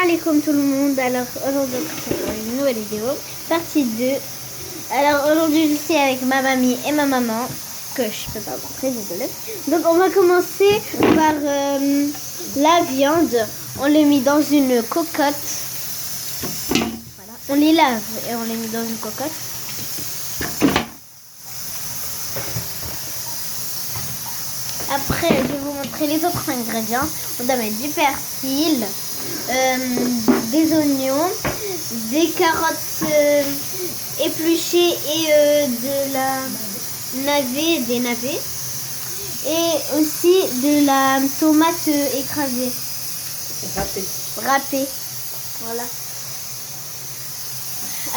alaikum tout le monde. Alors aujourd'hui c'est pour une nouvelle vidéo, partie 2. Alors aujourd'hui je suis avec ma mamie et ma maman, que je peux pas montrer, désolée. Donc on va commencer par la viande. On les met dans une cocotte. Voilà. On les lave et on les met dans une cocotte. Après, je vais vous montrer les autres ingrédients. On doit mettre du persil, des oignons, des carottes épluchées et de la des navets. Et aussi de la tomate écrasée. Râpée. Voilà.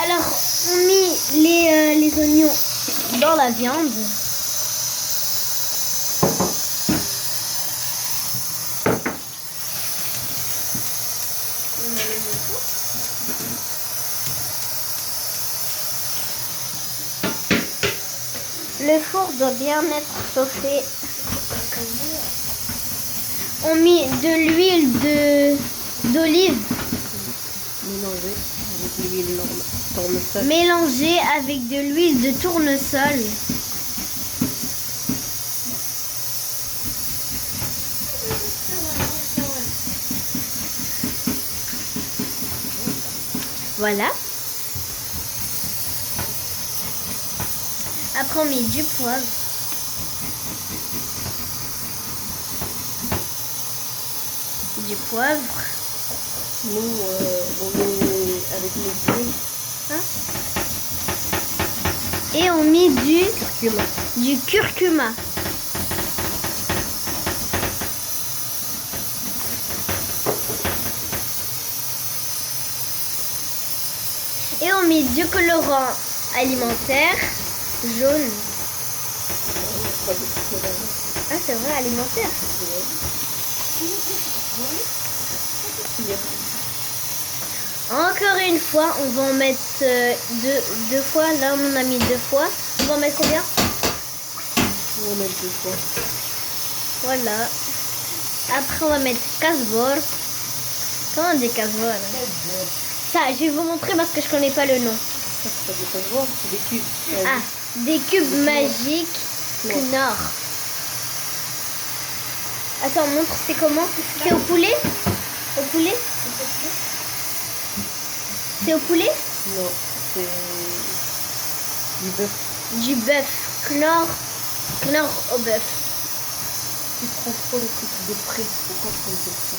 Alors, on met les oignons dans la viande. Le four doit bien être chauffé. On met de l'huile d'olive. Mélangée avec de l'huile de tournesol. Voilà. Après on met du poivre. Nous, on met avec les huiles. Hein? Et on met du curcuma. Et on met du colorant alimentaire jaune. Ah, c'est vrai, alimentaire. Encore une fois, on va en mettre deux fois. Là, on en a mis 2 fois. On va en mettre combien? On va mettre 2 fois. Voilà. Après, on va mettre casbor. Comment on dit casbor? Ça, je vais vous montrer parce que je connais pas le nom. C'est pas des casbor, c'est des cubes. Ah, des cubes magiques Knorr. Attends, montre, c'est comment? C'est au poulet? Au poulet? C'est au poulet? Non, c'est du bœuf. Du bœuf. Knorr au bœuf. Tu prends trop le truc de près. Pourquoi tu fais ça?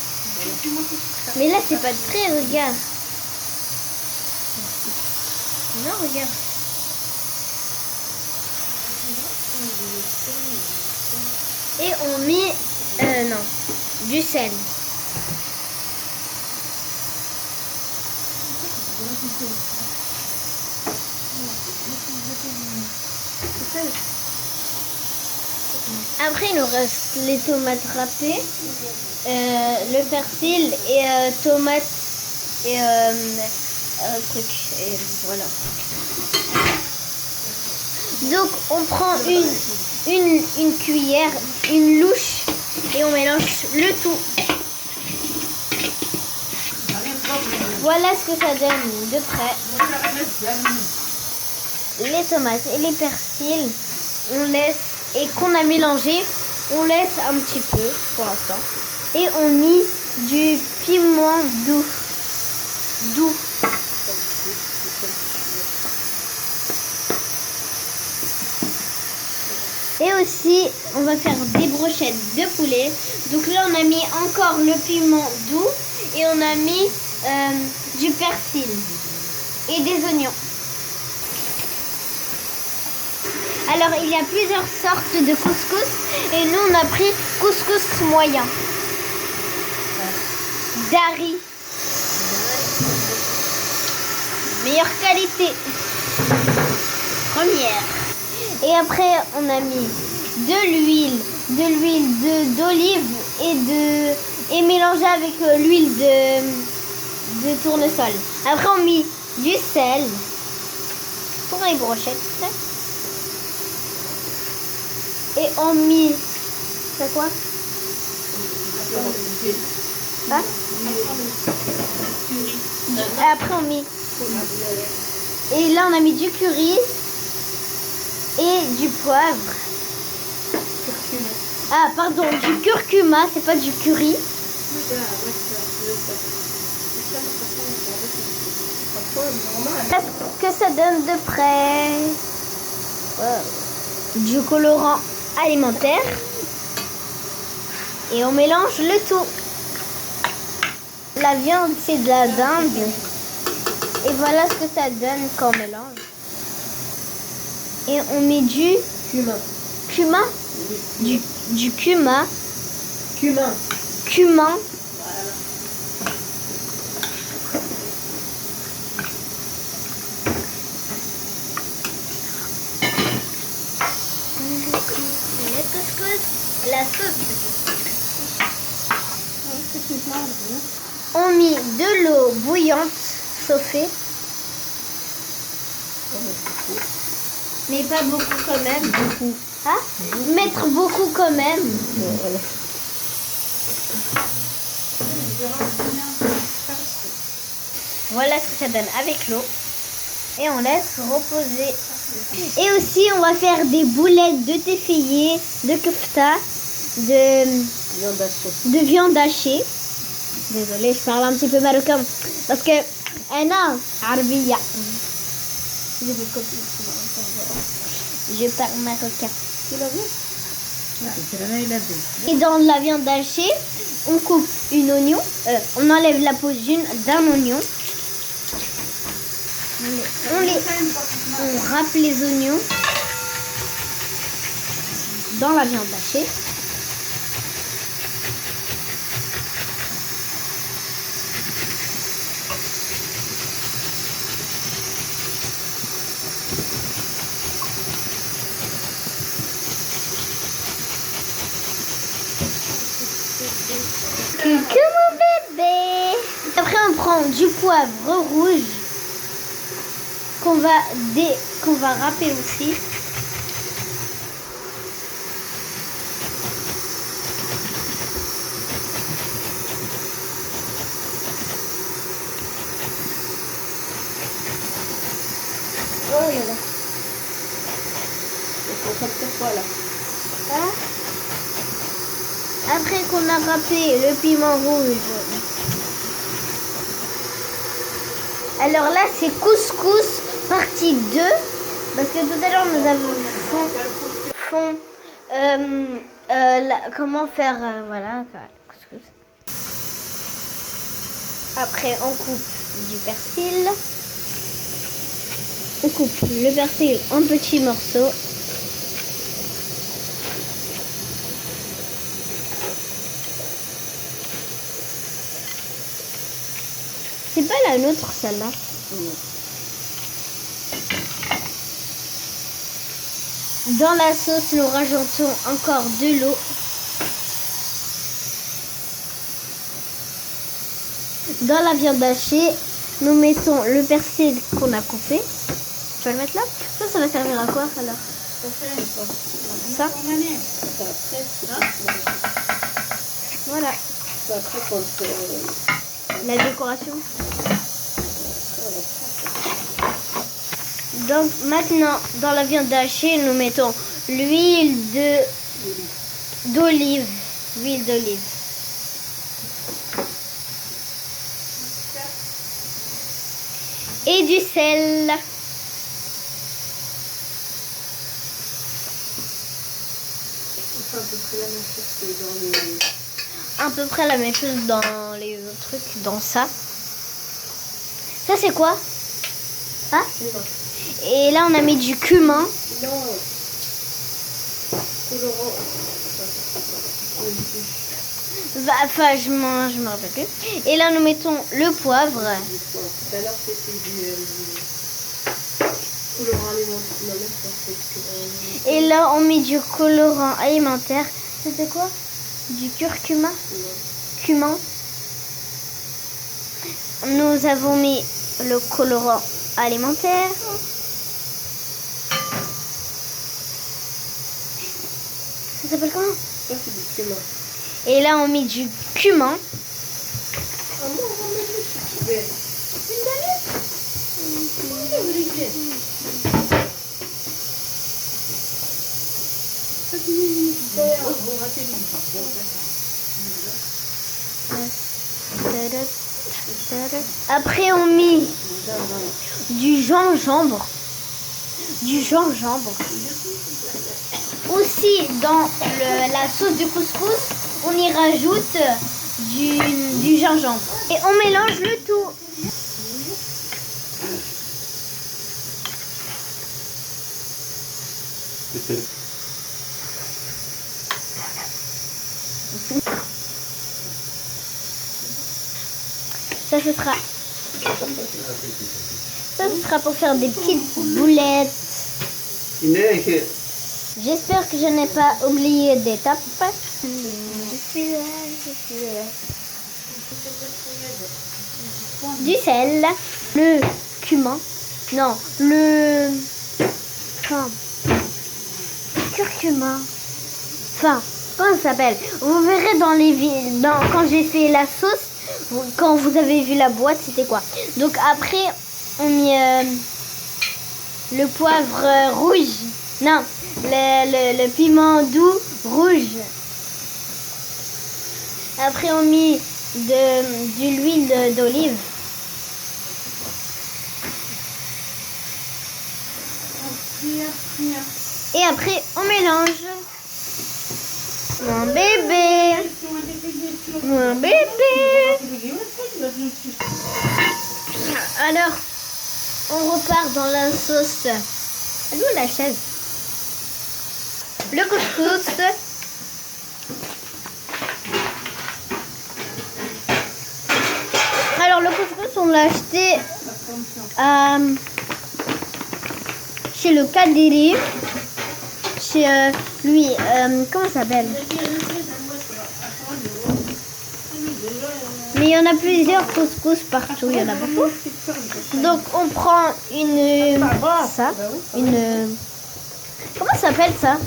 Mais là, c'est pas de près, regarde. Non, regarde. Et on met du sel. Après, il nous reste les tomates râpées, le persil et tomates et truc. Et voilà. Donc, on prend une cuillère, une louche et on mélange le tout. Voilà ce que ça donne de près. Les tomates et les persils, on laisse, et qu'on a mélangé, on laisse un petit peu pour l'instant. Et on met du piment doux. Et aussi, on va faire des brochettes de poulet. Donc là, on a mis encore le piment doux et on a mis du persil et des oignons. Alors, il y a plusieurs sortes de couscous et nous, on a pris couscous moyen. Dari. Meilleure qualité. Première. Et après, on a mis de l'huile d'olive et mélangé avec l'huile de tournesol. Après, on met du sel pour les brochettes. Et on met... C'est quoi? Hein? Et après, on met... Et là, on a mis du curry et du poivre. Ah, pardon, du curcuma, c'est pas du curry. Qu'est-ce que ça donne de près? Wow. Du colorant alimentaire. Et on mélange le tout. La viande, c'est de la dinde. Et voilà ce que ça donne quand on mélange. Et on met du cumin. Du cumin. Cumin. Le couscous, la sauce. On met de l'eau bouillante chauffée. Mais pas beaucoup quand même. Hein? Mettre beaucoup quand même. Voilà ce que ça donne avec l'eau. Et on laisse reposer. Et aussi, on va faire des boulettes de tefillé, de kefta, de viande hachée. Désolée, je parle un petit peu marocain. Parce que, arabiya. Je parle marocain. Et dans la viande hachée, on coupe une oignon. On enlève la peau d'un oignon. On râpe les oignons dans la viande hachée. Coucou mon bébé. Après on prend du poivre rouge qu'on va râper aussi. Oh là là. Hein? Après qu'on a râpé le piment rouge. Alors là, c'est couscous partie 2. Parce que tout à l'heure, nous avons comment faire, voilà, couscous. Après, on coupe du persil. On coupe le persil en petits morceaux. C'est pas la nôtre, celle-là. Dans la sauce, nous rajoutons encore de l'eau. Dans la viande hachée, nous mettons le persil qu'on a coupé. Tu vas le mettre là? Ça va servir à quoi alors? Ça? Voilà. La décoration. Donc maintenant, dans la viande hachée, nous mettons l'huile d'olive. Huile d'olive. Et du sel. À peu près la même chose dans les autres trucs, dans ça. Ça c'est quoi? Hein? Et là on a mis du cumin. Enfin je me rappelle plus. Et là nous mettons le poivre. Et là on met du colorant alimentaire. C'était quoi? Du curcuma? Cumin. Nous avons mis le colorant alimentaire. Ça s'appelle comment? Et là on met du cumin. Après, on met du gingembre. Du gingembre. Aussi, dans la sauce de couscous, on y rajoute du gingembre. Et on mélange le tout. Ça, ce sera pour faire des petites boulettes. J'espère que je n'ai pas oublié d'étape. Du sel, le cumin, non, le curcuma. Enfin, comment ça s'appelle? Vous verrez dans les quand j'ai fait la sauce, quand vous avez vu la boîte, c'était quoi? Donc après, on met le poivre rouge. Non, le piment doux rouge. Après, on met de l'huile d'olive. Et après, on mélange. Mon bébé. Mon bébé. Alors, on repart dans la sauce. Elle est où la chaise? Le couscous. Alors, le couscous, on l'a acheté chez le Kadiri. Chez lui, comment ça s'appelle? Mais il y en a plusieurs couscous partout, il y en a beaucoup. Donc on prend comment ça s'appelle ça?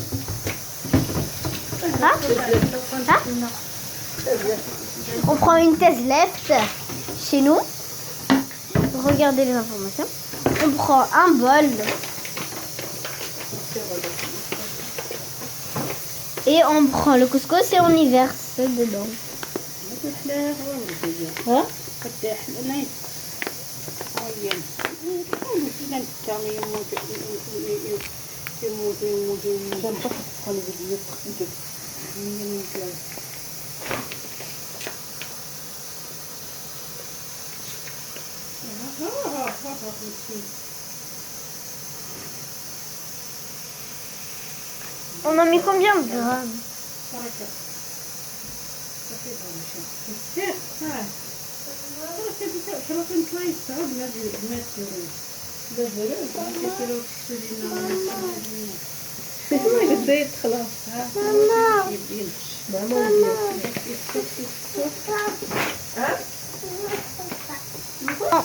Hein? Hein? On prend une left chez nous. Regardez les informations. On prend un bol. Et on prend le couscous et on y verse dedans. Hein? On en met combien de grammes?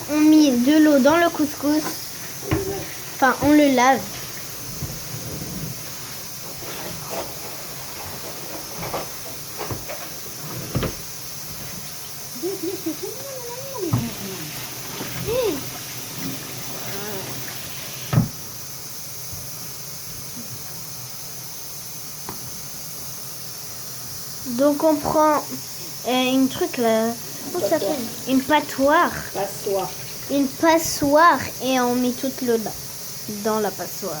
On met de l'eau dans le couscous. Enfin, on le lave. Donc on prend une truc là, comment ça s'appelle? Une passoire. Une passoire et on met toute l'eau là, dans la passoire.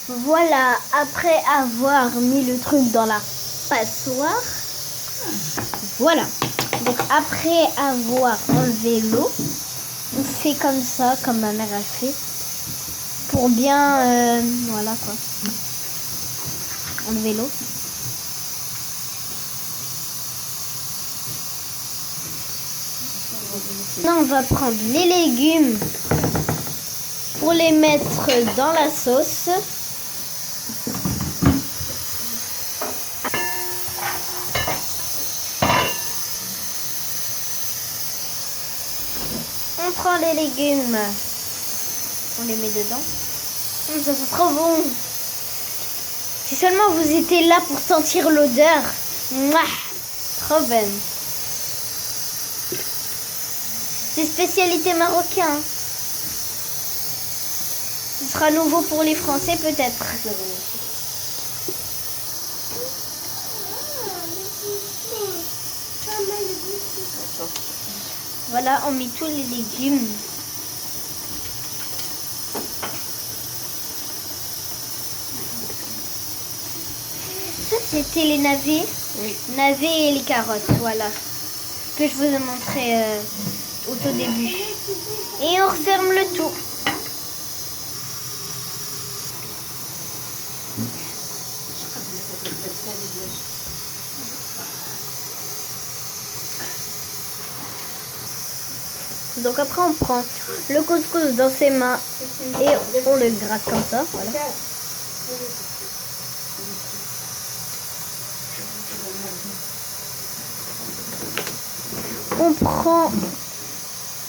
Voilà, après avoir mis le truc dans la passoire, voilà. Donc après avoir enlevé l'eau, on fait comme ça, comme ma mère a fait, pour bien, voilà quoi, enlever l'eau. Maintenant on va prendre les légumes pour les mettre dans la sauce. On prend les légumes, on les met dedans. Ça c'est trop bon. Si seulement vous étiez là pour sentir l'odeur. Mouah, trop bonne. C'est spécialité marocaine. Ce sera nouveau pour les Français peut-être. Voilà, on met tous les légumes. Ça, c'était les navets. Oui. Navets et les carottes, voilà. Que je vous ai montré au tout début. Et on referme le tout. Donc après on prend le couscous dans ses mains et on le gratte comme ça. Voilà. On prend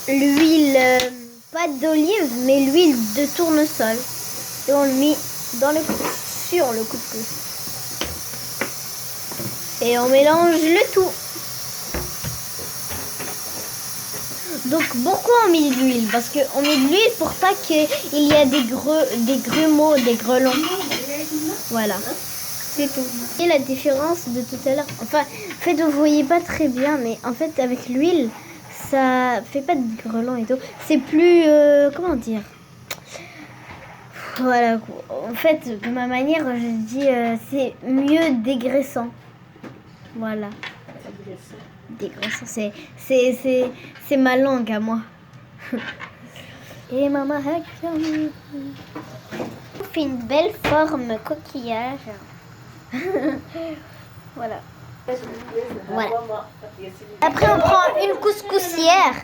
l'huile, pas d'olive, mais l'huile de tournesol. Et on le met sur le couscous. Et on mélange le tout. Donc pourquoi on met de l'huile? Parce qu'on met de l'huile pour pas qu'il y ait des grumeaux, des grelons. Voilà, c'est tout. Et la différence de tout à l'heure, enfin, en fait vous voyez pas très bien, mais en fait avec l'huile, ça fait pas de grelons et tout. C'est plus, comment dire? Voilà, en fait de ma manière je dis c'est mieux dégraissant. Voilà. Dégraissant, c'est ma langue à moi. Et maman, on fait une belle forme coquillage. Voilà. Voilà. Après, on prend une couscoussière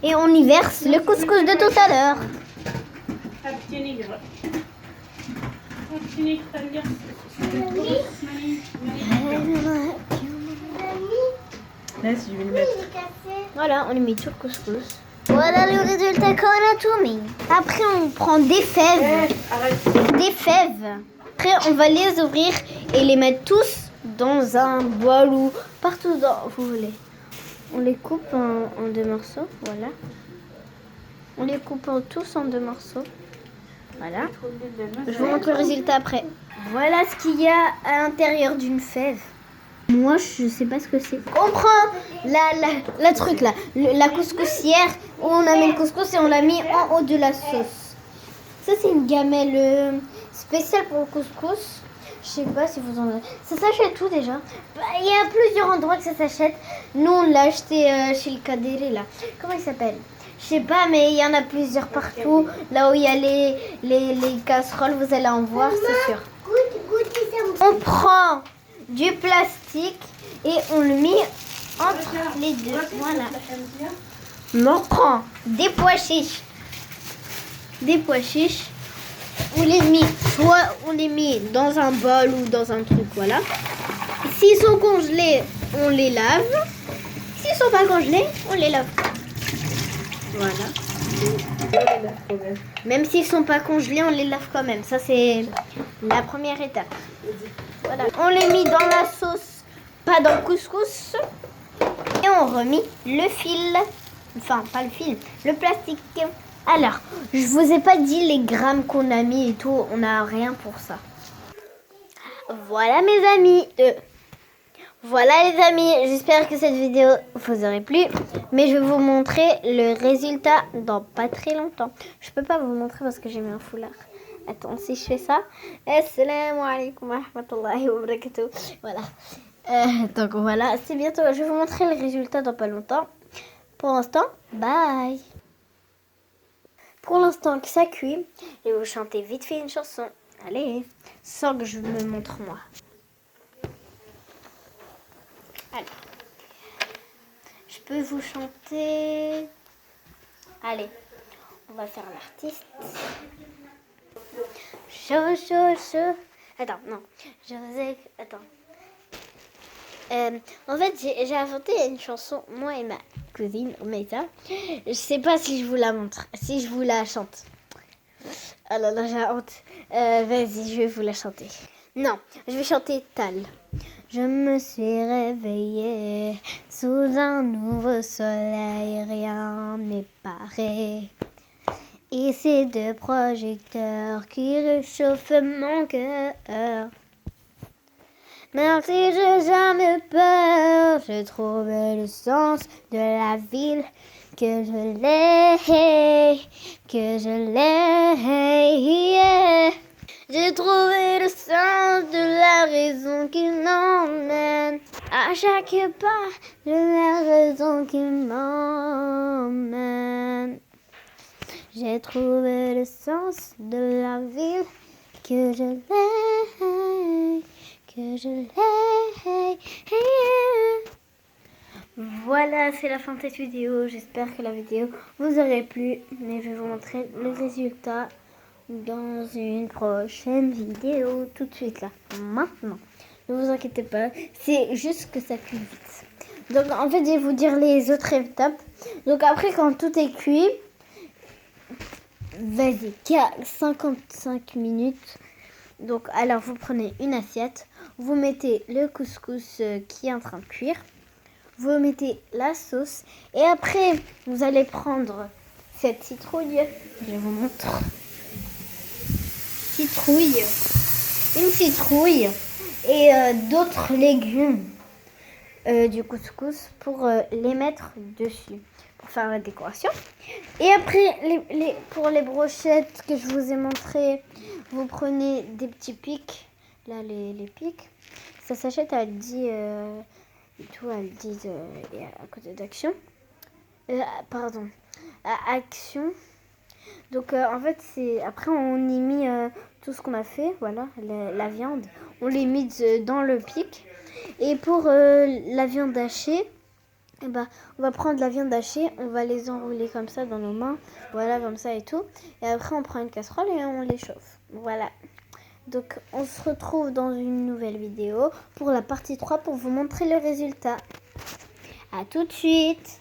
et on y verse le couscous de tout à l'heure. Là, si je vais le mettre. Voilà, on y met tout le couscous. Voilà le résultat qu'on a tout mis. Après, on prend des fèves. Des fèves. Après, on va les ouvrir et les mettre tous dans un bol ou partout où vous voulez. On les coupe en deux morceaux. Voilà. On les coupe tous en deux morceaux. Voilà. Je vous montre le résultat après. Voilà ce qu'il y a à l'intérieur d'une fève. Moi, je sais pas ce que c'est. On prend la truc là, la couscoussière où on a mis le couscous et on l'a mis en haut de la sauce. Ça, c'est une gamelle spéciale pour le couscous. Je sais pas si vous en avez. Ça s'achète tout déjà. Il y a plusieurs endroits que ça s'achète. Nous, on l'a acheté chez le Kadéré là. Comment il s'appelle? Je sais pas, mais il y en a plusieurs partout. Là où il y a les casseroles, vous allez en voir, c'est sûr. On prend du plastique et on le met entre les deux. Voilà. On prend des pois chiches. Des pois chiches. On les met, soit on les met dans un bol ou dans un truc, voilà. S'ils sont congelés, on les lave. S'ils sont pas congelés, on les lave pas. Voilà. Même s'ils sont pas congelés, on les lave quand même. Ça, c'est la première étape. Voilà. On les met dans la sauce, pas dans le couscous. Et on remet le fil. Enfin, pas le fil, le plastique. Alors, je vous ai pas dit les grammes qu'on a mis et tout. On n'a rien pour ça. Voilà mes amis. Voilà les amis, j'espère que cette vidéo vous aurait plu. Mais je vais vous montrer le résultat dans pas très longtemps. Je peux pas vous montrer parce que j'ai mis un foulard. Attends, si je fais ça. Assalamu alaikum wa rahmatullahi wa barakatuh. Voilà. Donc voilà, c'est bientôt. Je vais vous montrer le résultat dans pas longtemps. Pour l'instant, bye. Pour l'instant que ça cuit, je vais vous chanter vite fait une chanson. Allez, sans que je me montre moi. Alors, je peux vous chanter. Allez, on va faire l'artiste. Attends, non. Attends. En fait, j'ai inventé une chanson, moi et ma cousine, Omeita. Je sais pas si je vous la montre, si je vous la chante. Ah là là, j'ai honte. Vas-y, je vais vous la chanter. Non, je vais chanter Tal. Je me suis réveillée sous un nouveau soleil, rien n'est pareil. Et ces deux projecteurs qui réchauffent mon cœur. Même si j'ai jamais peur, j'ai trouvé le sens de la ville, que je l'ai, que je l'ai. Yeah. J'ai trouvé le sens de la raison qui m'emmène à chaque pas, de la raison qui m'emmène. J'ai trouvé le sens de la ville, que je l'ai, que je l'ai. Voilà, c'est la fin de cette vidéo. J'espère que la vidéo vous aurait plu, mais je vais vous montrer le résultat dans une prochaine vidéo tout de suite là, maintenant. Ne vous inquiétez pas, c'est juste que ça cuit vite. Donc en fait, je vais vous dire les autres étapes. Donc après, quand tout est cuit, vas-y, 55 minutes. Donc alors, vous prenez une assiette, vous mettez le couscous qui est en train de cuire, vous mettez la sauce et après, vous allez prendre cette citrouille. Je vous montre. Une citrouille et d'autres légumes du couscous pour les mettre dessus, pour faire la décoration. Et après, pour les brochettes que je vous ai montré, vous prenez des petits pics, là les pics, ça s'achète à 10, et tout, à 10 à côté d'Action. Pardon, à Action. Donc en fait, après on y met tout ce qu'on a fait, voilà, la viande, on les met dans le pic. Et pour la viande hachée, eh ben, on va prendre la viande hachée, on va les enrouler comme ça dans nos mains, voilà, comme ça et tout. Et après on prend une casserole et on les chauffe, voilà. Donc on se retrouve dans une nouvelle vidéo pour la partie 3 pour vous montrer le résultat. À tout de suite.